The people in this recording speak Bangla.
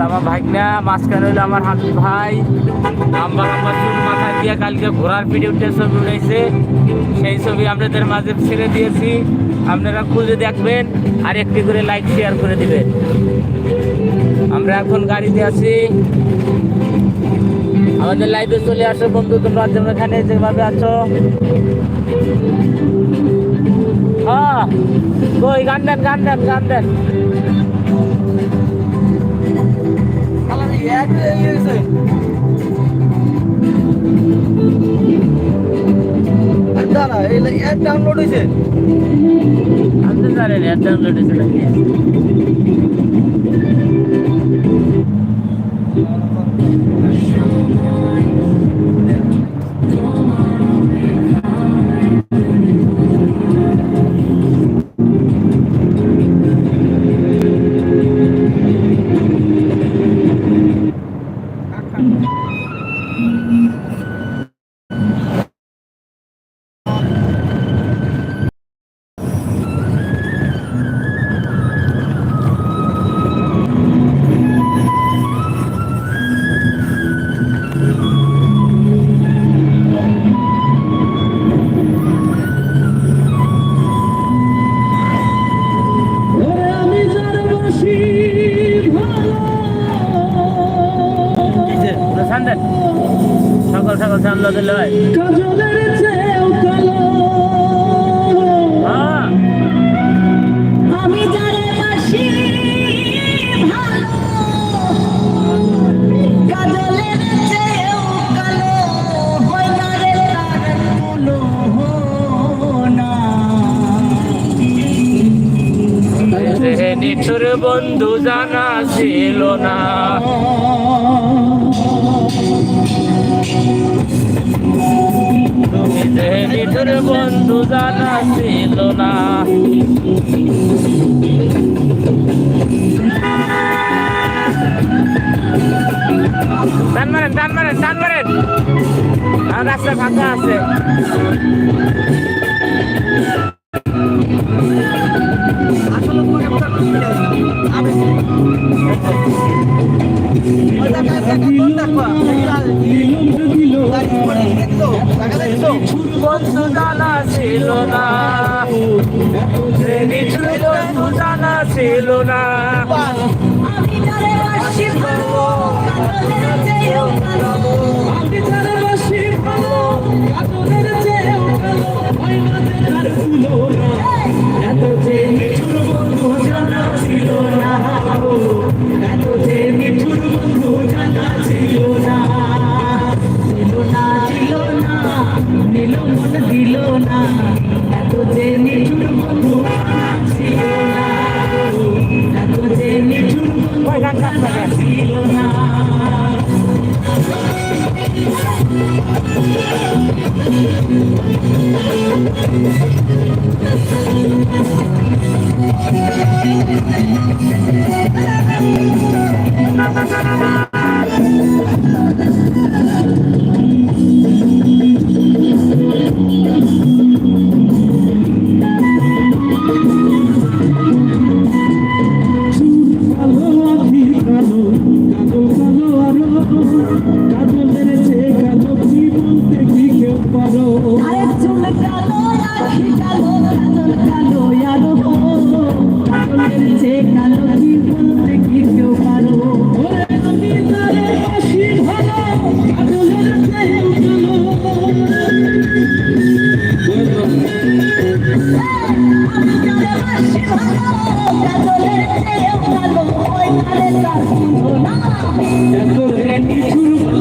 আমার ভাগনা, মাঝখানে হইলো আমার হাবিব ভাই। আমার চুল মাথায় দিয়ে কালকে ঘোড়ার পিঠে উঠে ছবি উঠেছে, সেই ছবি আপনাদের মাঝে ছেড়ে দিয়েছি, আপনারা খুঁজে দেখবেন আর একটি করে লাইক শেয়ার করে দিবেন। আমরা এখন গাড়িতে আছি, আমাদের লাইভে চলে আসো বন্ধু, তোমরা এখানে যেভাবে আছো। হ্যাঁ কই গান দেন গান দেন গান দেন। ডাউনলোড হয়েছে, আপনি জানেন অ্যাপ ডাউনলোড হয়েছে নাকি? সকাল সকাল চান্দা দিলে ভাই আমি যারে বাসি ভালো, কাজলের চেয়েও কালো হয় না রে তার তুলনা। নিঠুর বন্ধু জানা ছিল না, নিঠুর বন্ধু জানা ছিল না। টান মারেন টান মারেন টান মারেন, আর রাস্তা ফাঁকা আছে। বন্ধু জানা ছিল না, নিঠুর বন্ধু জানা ছিল না। আমি যারে বাসি ভালো, কাজলের চেয়েও কালো, আমি যারে বাসি ভালো, কাজলের চেয়েও কালো হয় না রে তার তুলনা। এত যে নিঠুর বন্ধু জানা ছিল না, এত যে নিঠুর বন্ধু জানা ছিল না। ছিল না ছিল না, নিল মন দিল না, এত যে নিঠুর বন্ধু জানা ছিল না, এত যে নিঠুর বন্ধু জানা ছিল না। এত